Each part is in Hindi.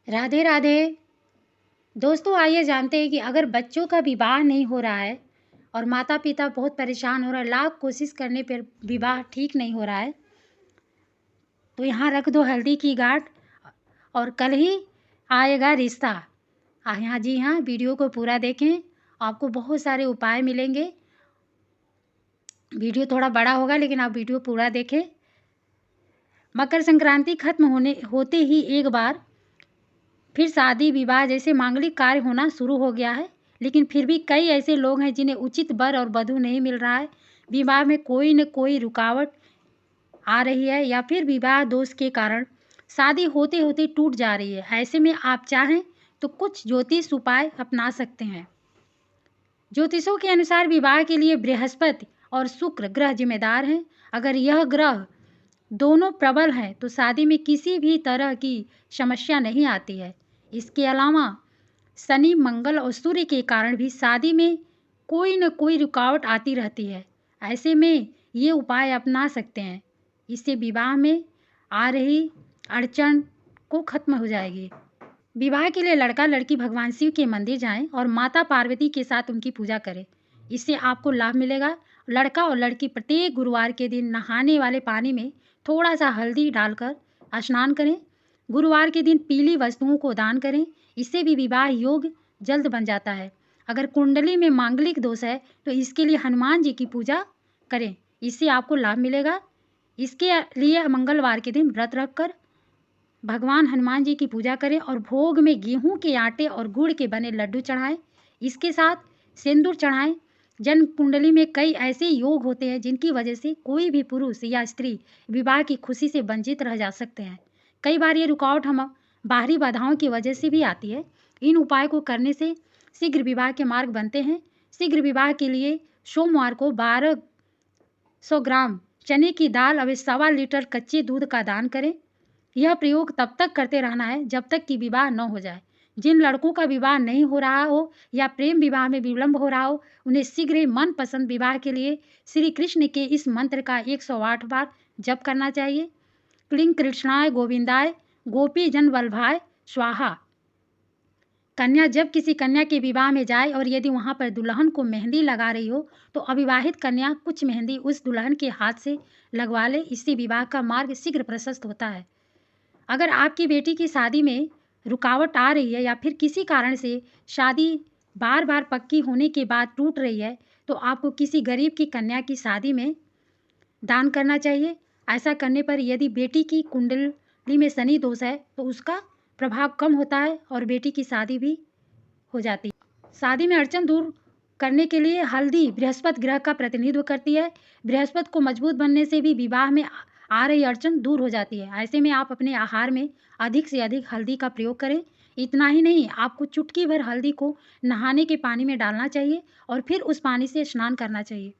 राधे राधे। दोस्तों, आइए जानते हैं कि अगर बच्चों का विवाह नहीं हो रहा है और माता पिता बहुत परेशान हो रहा है, लाख कोशिश करने पर विवाह ठीक नहीं हो रहा है, तो यहाँ रख दो हल्दी की गांठ और कल ही आएगा रिश्ता। यहाँ जी हाँ, वीडियो को पूरा देखें, आपको बहुत सारे उपाय मिलेंगे। वीडियो थोड़ा बड़ा होगा लेकिन आप वीडियो पूरा देखें। मकर संक्रांति खत्म होते ही एक बार फिर शादी विवाह जैसे मांगलिक कार्य होना शुरू हो गया है, लेकिन फिर भी कई ऐसे लोग हैं जिन्हें उचित वर और वधू नहीं मिल रहा है। विवाह में कोई न कोई रुकावट आ रही है या फिर विवाह दोष के कारण शादी होते होते टूट जा रही है। ऐसे में आप चाहें तो कुछ ज्योतिष उपाय अपना सकते हैं। ज्योतिषों के अनुसार विवाह के लिए बृहस्पति और शुक्र ग्रह जिम्मेदार हैं। अगर यह ग्रह दोनों प्रबल हैं तो शादी में किसी भी तरह की समस्या नहीं आती है। इसके अलावा शनि, मंगल और सूर्य के कारण भी शादी में कोई न कोई रुकावट आती रहती है। ऐसे में ये उपाय अपना सकते हैं, इससे विवाह में आ रही अड़चन को खत्म हो जाएगी। विवाह के लिए लड़का लड़की भगवान शिव के मंदिर जाएं और माता पार्वती के साथ उनकी पूजा करें, इससे आपको लाभ मिलेगा। लड़का और लड़की प्रत्येक गुरुवार के दिन नहाने वाले पानी में थोड़ा सा हल्दी डालकर स्नान करें। गुरुवार के दिन पीली वस्तुओं को दान करें, इससे भी विवाह योग जल्द बन जाता है। अगर कुंडली में मांगलिक दोष है तो इसके लिए हनुमान जी की पूजा करें, इससे आपको लाभ मिलेगा। इसके लिए मंगलवार के दिन व्रत रखकर भगवान हनुमान जी की पूजा करें और भोग में गेहूं के आटे और गुड़ के बने लड्डू चढ़ाएं। इसके साथ सिंदूर चढ़ाएं। जन्म कुंडली में कई ऐसे योग होते हैं जिनकी वजह से कोई भी पुरुष या स्त्री विवाह की खुशी से वंचित रह जा सकते हैं। कई बार ये रुकावट हम बाहरी बाधाओं की वजह से भी आती है। इन उपाय को करने से शीघ्र विवाह के मार्ग बनते हैं। शीघ्र विवाह के लिए सोमवार को 1200 ग्राम चने की दाल और 1.25 लीटर कच्चे दूध का दान करें। यह प्रयोग तब तक करते रहना है जब तक कि विवाह न हो जाए। जिन लड़कों का विवाह नहीं हो रहा हो या प्रेम विवाह में विलंब हो रहा हो, उन्हें शीघ्र ही मनपसंद विवाह के लिए श्री कृष्ण के इस मंत्र का 108 बार जप करना चाहिए। क्लीं कृष्णाय गोविंदाय गोपी जन वल्लभाय स्वाहा। कन्या जब किसी कन्या के विवाह में जाए और यदि वहां पर दुल्हन को मेहंदी लगा रही हो तो अविवाहित कन्या कुछ मेहंदी उस दुल्हन के हाथ से लगवा ले, इससे विवाह का मार्ग शीघ्र प्रशस्त होता है। अगर आपकी बेटी की शादी में रुकावट आ रही है या फिर किसी कारण से शादी बार बार पक्की होने के बाद टूट रही है तो आपको किसी गरीब की कन्या की शादी में दान करना चाहिए। ऐसा करने पर यदि बेटी की कुंडली में शनि दोष है तो उसका प्रभाव कम होता है और बेटी की शादी भी हो जाती है। शादी में अड़चन दूर करने के लिए हल्दी बृहस्पति ग्रह का प्रतिनिधित्व करती है। बृहस्पति को मजबूत बनने से भी विवाह में आ रही अड़चन दूर हो जाती है। ऐसे में आप अपने आहार में अधिक से अधिक हल्दी का प्रयोग करें। इतना ही नहीं, आपको चुटकी भर हल्दी को नहाने के पानी में डालना चाहिए और फिर उस पानी से स्नान करना चाहिए।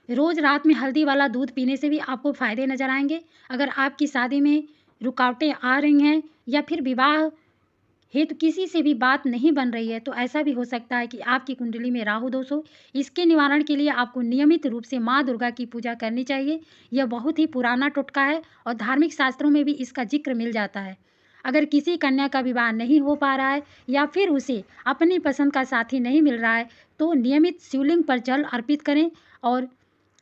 रोज रात में हल्दी वाला दूध पीने से भी आपको फायदे नजर आएंगे। अगर आपकी शादी में रुकावटें आ रही हैं या फिर विवाह हेतु किसी से भी बात नहीं बन रही है तो ऐसा भी हो सकता है कि आपकी कुंडली में राहु दोष हो। इसके निवारण के लिए आपको नियमित रूप से माँ दुर्गा की पूजा करनी चाहिए। यह बहुत ही पुराना टोटका है और धार्मिक शास्त्रों में भी इसका जिक्र मिल जाता है। अगर किसी कन्या का विवाह नहीं हो पा रहा है या फिर उसे अपनी पसंद का साथी नहीं मिल रहा है तो नियमित शिवलिंग पर जल अर्पित करें और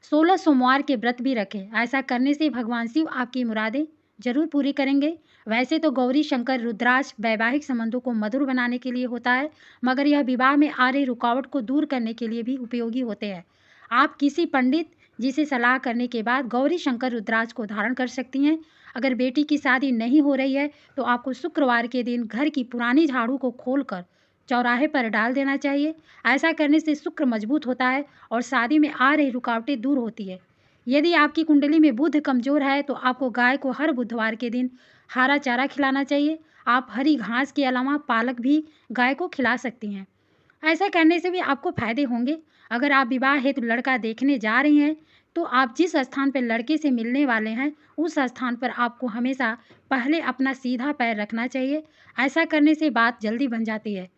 16 सोमवार के व्रत भी रखें। ऐसा करने से भगवान शिव आपकी मुरादें जरूर पूरी करेंगे। वैसे तो गौरी शंकर रुद्राक्ष वैवाहिक संबंधों को मधुर बनाने के लिए होता है, मगर यह विवाह में आ रही रुकावट को दूर करने के लिए भी उपयोगी होते हैं। आप किसी पंडित जी से सलाह करने के बाद गौरी शंकर रुद्राक्ष को धारण कर सकती हैं। अगर बेटी की शादी नहीं हो रही है तो आपको शुक्रवार के दिन घर की पुरानी झाड़ू को खोलकर चौराहे पर डाल देना चाहिए। ऐसा करने से शुक्र मजबूत होता है और शादी में आ रही रुकावटें दूर होती है। यदि आपकी कुंडली में बुध कमजोर है तो आपको गाय को हर बुधवार के दिन हरा चारा खिलाना चाहिए। आप हरी घास के अलावा पालक भी गाय को खिला सकती हैं। ऐसा करने से भी आपको फायदे होंगे। अगर आप विवाह हेतु लड़का देखने जा रही हैं तो आप जिस स्थान पर लड़के से मिलने वाले हैं उस स्थान पर आपको हमेशा पहले अपना सीधा पैर रखना चाहिए। ऐसा करने से बात जल्दी बन जाती है।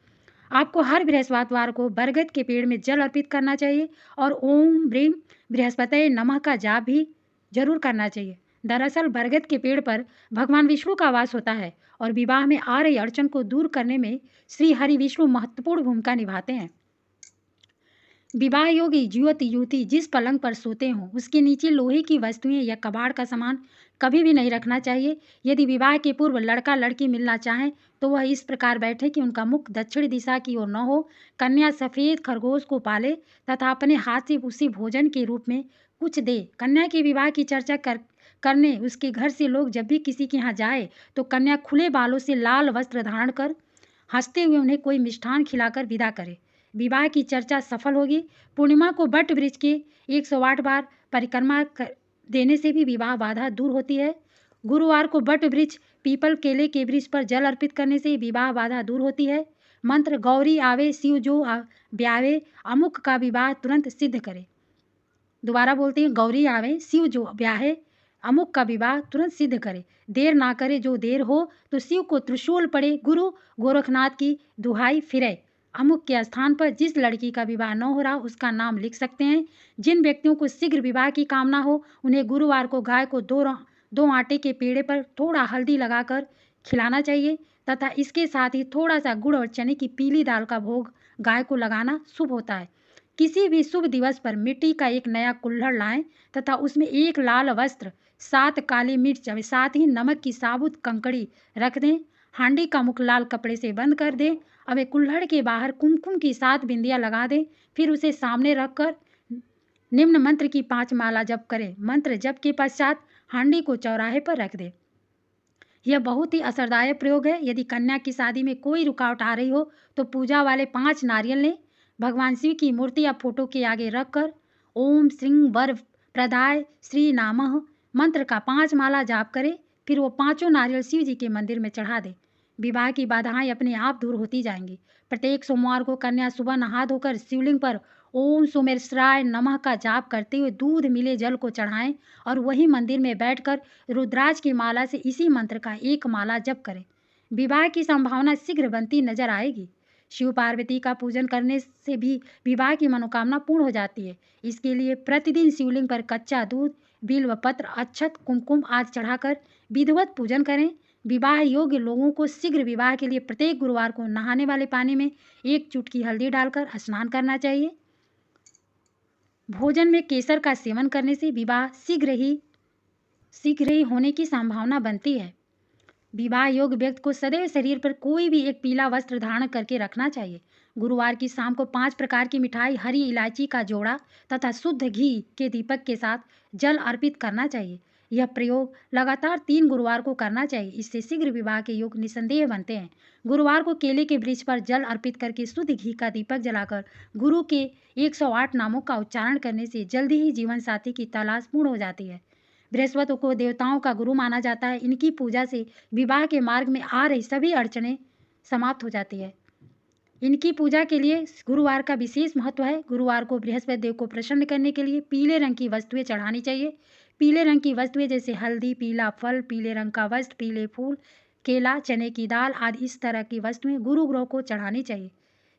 आपको हर बृहस्पतिवार को बरगद के पेड़ में जल अर्पित करना चाहिए और ओम ब्रीम बृहस्पति नमः का जाप भी जरूर करना चाहिए। दरअसल बरगद के पेड़ पर भगवान विष्णु का वास होता है और विवाह में आ रही अड़चन को दूर करने में श्री हरि विष्णु महत्वपूर्ण भूमिका निभाते हैं। विवाह योगी युवती युवती जिस पलंग पर सोते हों उसके नीचे लोहे की वस्तुएं या कबाड़ का सामान कभी भी नहीं रखना चाहिए। यदि विवाह के पूर्व लड़का लड़की मिलना चाहें तो वह इस प्रकार बैठे कि उनका मुख दक्षिण दिशा की ओर न हो। कन्या सफ़ेद खरगोश को पाले तथा अपने हाथ से उसी भोजन के रूप में कुछ दे। कन्या के विवाह की चर्चा करने उसके घर से लोग जब भी किसी के यहाँ जाए तो कन्या खुले बालों से लाल वस्त्र धारण कर हंसते हुए उन्हें कोई मिष्ठान खिलाकर विदा करे। विवाह की चर्चा सफल होगी। पूर्णिमा को बट वृक्ष के 108 बार परिक्रमा देने से भी विवाह बाधा दूर होती है। गुरुवार को बट वृक्ष पीपल केले के वृक्ष पर जल अर्पित करने से विवाह बाधा दूर होती है। मंत्र गौरी आवे शिव जो ब्यावे अमुक का विवाह तुरंत सिद्ध करे। दोबारा बोलते हैं, गौरी आवे शिव जो ब्याहे अमुक का विवाह तुरंत सिद्ध करे। देर ना करे जो देर हो तो शिव को त्रिशूल पड़े। गुरु गोरखनाथ की दुहाई फिरे। अमुक के स्थान पर जिस लड़की का विवाह न हो रहा उसका नाम लिख सकते हैं। जिन व्यक्तियों को शीघ्र विवाह की कामना हो उन्हें गुरुवार को गाय को दो आटे के पेड़े पर थोड़ा हल्दी लगाकर खिलाना चाहिए तथा इसके साथ ही थोड़ा सा गुड़ और चने की पीली दाल का भोग गाय को लगाना शुभ होता है। किसी भी शुभ दिवस पर मिट्टी का एक नया कुल्हड़ लाएं तथा उसमें एक लाल वस्त्र 7 काली मिर्च साथ ही नमक की साबुत कंकड़ी रख दें। हांडी का मुख लाल कपड़े से बंद कर दें। अब एक कुल्हड़ के बाहर कुमकुम की 7 बिंदियां लगा दें। फिर उसे सामने रखकर निम्न मंत्र की 5 माला जप करें। मंत्र जप के पश्चात हांडी को चौराहे पर रख दें। यह बहुत ही असरदायक प्रयोग है। यदि कन्या की शादी में कोई रुकावट आ रही हो तो पूजा वाले 5 नारियल लें, भगवान शिव की मूर्ति या फोटो के आगे रखकर ओम श्रीं वर प्रदाय श्री नामः मंत्र का 5 माला जाप करें। फिर वो 5 नारियल शिव जी के मंदिर में चढ़ा दें। विवाह की बाधाएं अपने आप दूर होती जाएंगी। प्रत्येक सोमवार को कन्या सुबह नहा धोकर शिवलिंग पर ओम सोमेश्वराय नमः का जाप करते हुए दूध मिले जल को चढ़ाएं और वही मंदिर में बैठकर रुद्राज की माला से इसी मंत्र का 1 माला जप करें। विवाह की संभावना शीघ्र बनती नजर आएगी। शिव पार्वती का पूजन करने से भी विवाह की मनोकामना पूर्ण हो जाती है। इसके लिए प्रतिदिन शिवलिंग पर कच्चा दूध, बिल्व पत्र, अक्षत, कुमकुम आदि चढ़ाकर विधिवत पूजन करें। विवाह योग्य लोगों को शीघ्र विवाह के लिए प्रत्येक गुरुवार को नहाने वाले पानी में 1 चुटकी हल्दी डालकर स्नान करना चाहिए। भोजन में केसर का सेवन करने से विवाह शीघ्र ही होने की संभावना बनती है। विवाह योग्य व्यक्ति को सदैव शरीर पर कोई भी एक पीला वस्त्र धारण करके रखना चाहिए। गुरुवार की शाम को 5 प्रकार की मिठाई, हरी इलायची का जोड़ा तथा शुद्ध घी के दीपक के साथ जल अर्पित करना चाहिए। यह प्रयोग लगातार 3 गुरुवार को करना चाहिए। इससे शीघ्र विवाह के योग निसंदेह बनते हैं। गुरुवार को केले के वृक्ष पर जल अर्पित करके शुद्ध घी का दीपक जलाकर गुरु के 108 नामों का उच्चारण करने से जल्दी ही जीवन साथी की तलाश पूर्ण हो जाती है। बृहस्पति को देवताओं का गुरु माना जाता है। इनकी पूजा से विवाह के मार्ग में आ रही सभी अड़चनें समाप्त हो जाती है। इनकी पूजा के लिए गुरुवार का विशेष महत्व है। गुरुवार को बृहस्पति देव को प्रसन्न करने के लिए पीले रंग की वस्तुएं चढ़ानी चाहिए। पीले रंग की वस्तुएं जैसे हल्दी, पीला फल, पीले रंग का वस्त्र, पीले फूल, केला, चने की दाल आदि इस तरह की वस्तुएं गुरु ग्रह को चढ़ानी चाहिए।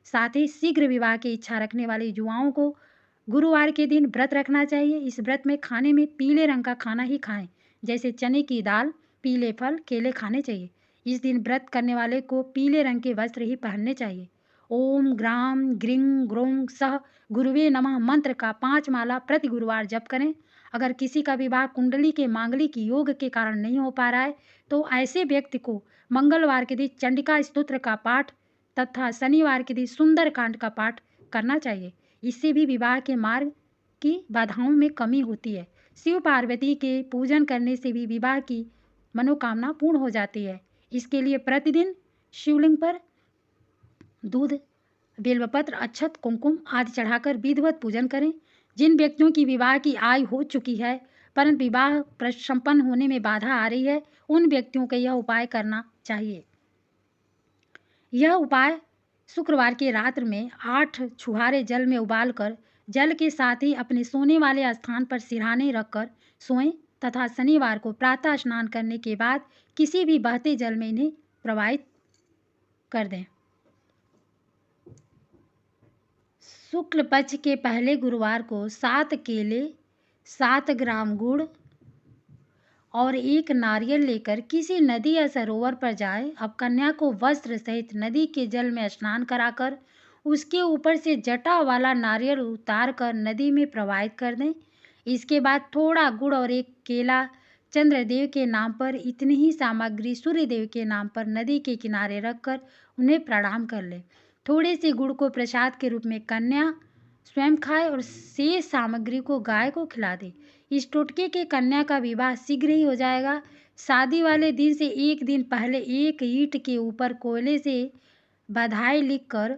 साथ ही शीघ्र विवाह की इच्छा रखने वाली युवाओं को गुरुवार के दिन व्रत रखना चाहिए। इस व्रत में खाने में पीले रंग का खाना ही खाएं, जैसे चने की दाल, पीले फल, केले खाने चाहिए। इस दिन व्रत करने वाले को पीले रंग के वस्त्र ही पहनने चाहिए। ओम ग्राम ग्रीं ग्रों सह गुरुवे नमः मंत्र का 5 माला प्रति गुरुवार जप करें। अगर किसी का विवाह कुंडली के मांगलिक योग के कारण नहीं हो पा रहा है तो ऐसे व्यक्ति को मंगलवार के दिन चंडिका स्तोत्र का पाठ तथा शनिवार के दिन सुंदरकांड का पाठ करना चाहिए। इससे भी विवाह के मार्ग की बाधाओं में कमी होती है। शिव पार्वती के पूजन करने से भी विवाह की मनोकामना पूर्ण हो जाती है। इसके लिए प्रतिदिन शिवलिंग पर दूध, बेलपत्र, अक्षत, कुमकुम आदि चढ़ाकर विधिवत पूजन करें। जिन व्यक्तियों की विवाह की आयु हो चुकी है परंतु विवाह संपन्न होने में बाधा आ रही है उन व्यक्तियों को यह उपाय करना चाहिए। यह उपाय शुक्रवार की रात्र में 8 छुहारे जल में उबालकर जल के साथ ही अपने सोने वाले स्थान पर सिरहाने रखकर सोएं तथा शनिवार को प्रातः स्नान करने के बाद किसी भी बहते जल में इन्हें प्रवाहित कर दें। शुक्ल पक्ष के पहले गुरुवार को 7 केले, 7 ग्राम गुड़ और एक नारियल लेकर किसी नदी या सरोवर पर जाए। अब कन्या को वस्त्र सहित नदी के जल में स्नान कराकर उसके ऊपर से जटा वाला नारियल उतार कर नदी में प्रवाहित कर दें। इसके बाद थोड़ा गुड़ और एक केला चंद्रदेव के नाम पर, इतनी ही सामग्री सूर्यदेव के नाम पर नदी के किनारे रखकर उन्हें प्रणाम कर ले। थोड़े से गुड़ को प्रसाद के रूप में कन्या स्वयं खाए और शेष सामग्री को गाय को खिला दे। इस टोटके के कन्या का विवाह शीघ्र ही हो जाएगा। शादी वाले दिन से एक दिन पहले एक ईंट के ऊपर कोयले से बधाई लिखकर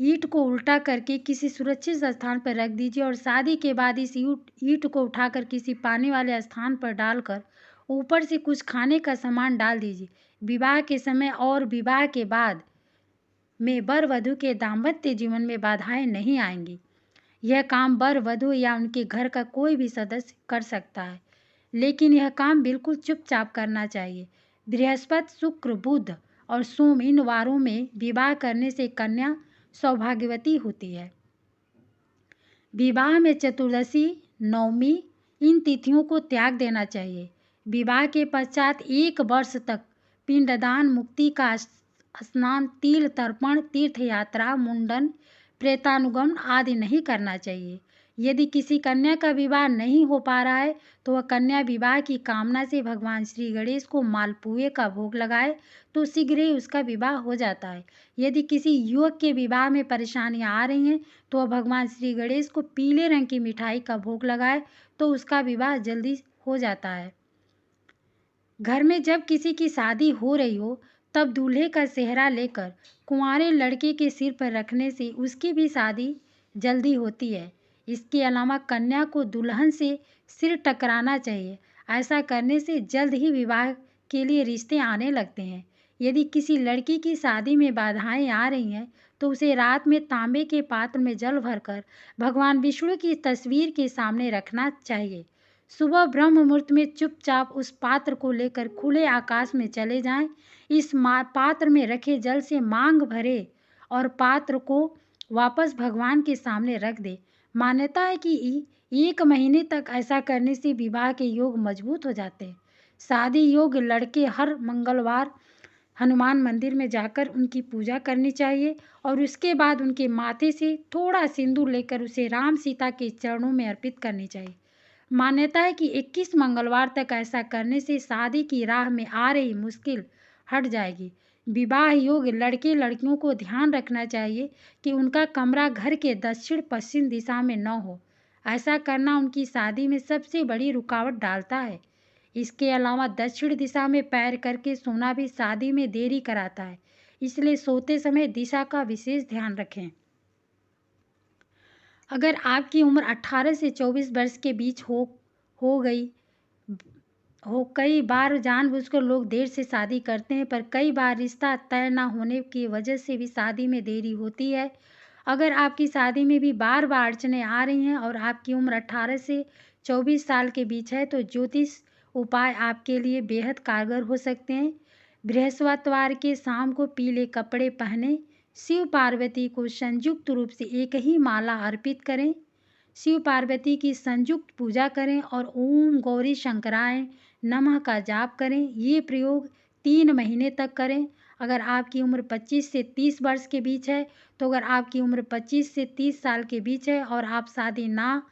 ईंट को उल्टा करके किसी सुरक्षित स्थान पर रख दीजिए और शादी के बाद इस ईंट को उठाकर किसी पानी वाले स्थान पर डालकर ऊपर से कुछ खाने का सामान डाल दीजिए। विवाह के समय और विवाह के बाद में वर वधू के दाम्पत्य जीवन में बाधाएं नहीं आएंगी। यह काम वर वधू या उनके घर का कोई भी सदस्य कर सकता है, लेकिन यह काम बिल्कुल चुपचाप करना चाहिए। बृहस्पति, शुक्र, बुध और सोम इन वारों में विवाह करने से कन्या सौभाग्यवती होती है। विवाह में चतुर्दशी, नवमी इन तिथियों को त्याग देना चाहिए। विवाह के पश्चात 1 वर्ष तक पिंडदान, मुक्ति का स्नान, तिल तर्पण, तीर्थ यात्रा, मुंडन, प्रेतानुगमन आदि नहीं करना चाहिए। यदि किसी कन्या का विवाह नहीं हो पा रहा है तो वह कन्या विवाह की कामना से भगवान श्री गणेश को मालपुए का भोग लगाए तो शीघ्र ही उसका विवाह हो जाता है। यदि किसी युवक के विवाह में परेशानियां आ रही हैं तो वह भगवान श्री गणेश को पीले रंग की मिठाई का भोग लगाए तो उसका विवाह जल्दी हो जाता है। घर में जब किसी की शादी हो रही हो तब दूल्हे का सेहरा लेकर कुंवारे लड़के के सिर पर रखने से उसकी भी शादी जल्दी होती है। इसके अलावा कन्या को दुल्हन से सिर टकराना चाहिए। ऐसा करने से जल्द ही विवाह के लिए रिश्ते आने लगते हैं। यदि किसी लड़की की शादी में बाधाएं आ रही हैं तो उसे रात में तांबे के पात्र में जल भरकर भगवान विष्णु की तस्वीर के सामने रखना चाहिए। सुबह ब्रह्म मुहूर्त में चुपचाप उस पात्र को लेकर खुले आकाश में चले जाएं। इस पात्र में रखे जल से मांग भरे और पात्र को वापस भगवान के सामने रख दे। मान्यता है कि 1 महीने तक ऐसा करने से विवाह के योग मजबूत हो जाते हैं। शादी योग लड़के हर मंगलवार हनुमान मंदिर में जाकर उनकी पूजा करनी चाहिए और उसके बाद उनके माथे से थोड़ा सिंदूर लेकर उसे राम सीता के चरणों में अर्पित करनी चाहिए। मान्यता है कि 21 मंगलवार तक ऐसा करने से शादी की राह में आ रही मुश्किल हट जाएगी। विवाह योग लड़के लड़कियों को ध्यान रखना चाहिए कि उनका कमरा घर के दक्षिण पश्चिम दिशा में न हो। ऐसा करना उनकी शादी में सबसे बड़ी रुकावट डालता है। इसके अलावा दक्षिण दिशा में पैर करके सोना भी शादी में देरी कराता है, इसलिए सोते समय दिशा का विशेष ध्यान रखें। अगर आपकी उम्र 18 से 24 वर्ष के बीच हो गई हो, कई बार जानबूझकर लोग देर से शादी करते हैं, पर कई बार रिश्ता तय न होने की वजह से भी शादी में देरी होती है। अगर आपकी शादी में भी बार बार अड़चनें आ रही हैं और आपकी उम्र 18 से 24 साल के बीच है तो ज्योतिष उपाय आपके लिए बेहद कारगर हो सकते हैं। बृहस्पतिवार के शाम को पीले कपड़े पहने शिव पार्वती को संयुक्त रूप से एक ही माला अर्पित करें। शिव पार्वती की संयुक्त पूजा करें और ओम गौरी शंकराय नमः का जाप करें। ये प्रयोग 3 महीने तक करें। अगर आपकी उम्र 25 से 30 वर्ष के बीच है तो अगर आपकी उम्र 25 से 30 साल के बीच है और आप शादी ना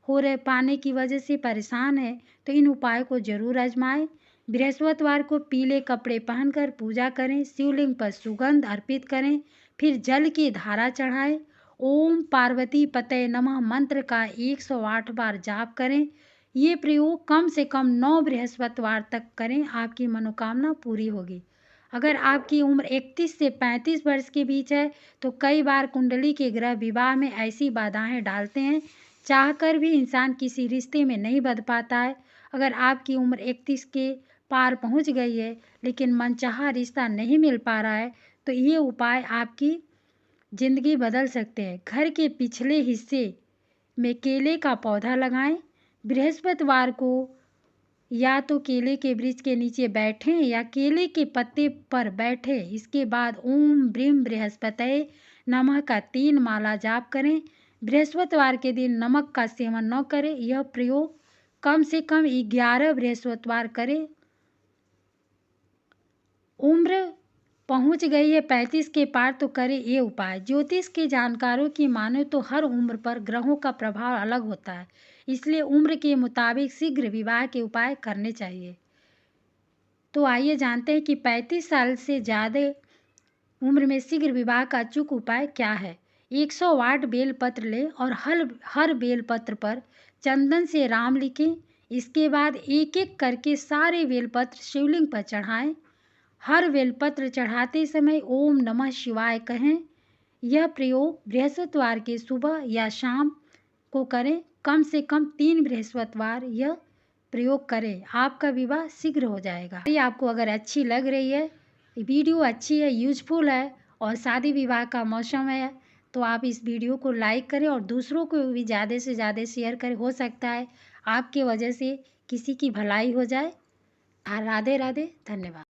हो रहे पाने की वजह से परेशान है तो इन उपायों को जरूर आजमाएं। बृहस्पतिवार को पीले कपड़े पहनकर पूजा करें, शिवलिंग पर सुगंध अर्पित करें, फिर जल की धारा चढ़ाएं। ओम पार्वती पते नमः मंत्र का 108 बार जाप करें। ये प्रयोग कम से कम 9 बृहस्पतिवार तक करें, आपकी मनोकामना पूरी होगी। अगर आपकी उम्र 31 से 35 वर्ष के बीच है तो कई बार कुंडली के ग्रह विवाह में ऐसी बाधाएं डालते हैं, चाहकर भी इंसान किसी रिश्ते में नहीं बंध पाता है। अगर आपकी उम्र 31 के पार पहुंच गई है लेकिन मनचाहा रिश्ता नहीं मिल पा रहा है तो ये उपाय आपकी जिंदगी बदल सकते हैं। घर के पिछले हिस्से में केले का पौधा लगाएं। बृहस्पतिवार को या तो केले के वृक्ष के नीचे बैठें या केले के पत्ते पर बैठें। इसके बाद ओम ब्रीम बृहस्पतये नमः का 3 माला जाप करें। बृहस्पतिवार के दिन नमक का सेवन न करें। यह प्रयोग कम से कम 11 बृहस्पतिवार करें। उम्र पहुंच गई है 35 के पार तो करें ये उपाय। ज्योतिष के जानकारों की माने तो हर उम्र पर ग्रहों का प्रभाव अलग होता है, इसलिए उम्र के मुताबिक शीघ्र विवाह के उपाय करने चाहिए। तो आइए जानते हैं कि 35 साल से ज़्यादा उम्र में शीघ्र विवाह का अचूक उपाय क्या है। 108 बेलपत्र लें और हर बेलपत्र पर चंदन से राम लिखें। इसके बाद एक एक करके सारे बेलपत्र शिवलिंग पर चढ़ाएं। हर बेलपत्र चढ़ाते समय ओम नमः शिवाय कहें। यह प्रयोग बृहस्पतिवार के सुबह या शाम को करें। कम से कम 3 बृहस्पतिवार यह प्रयोग करें, आपका विवाह शीघ्र हो जाएगा। ये आपको अगर अच्छी लग रही है, वीडियो अच्छी है, यूजफुल है और शादी विवाह का मौसम है, तो आप इस वीडियो को लाइक करें और दूसरों को भी ज़्यादा से ज़्यादा शेयर करें। हो सकता है आपके वजह से किसी की भलाई हो जाए। राधे राधे, धन्यवाद।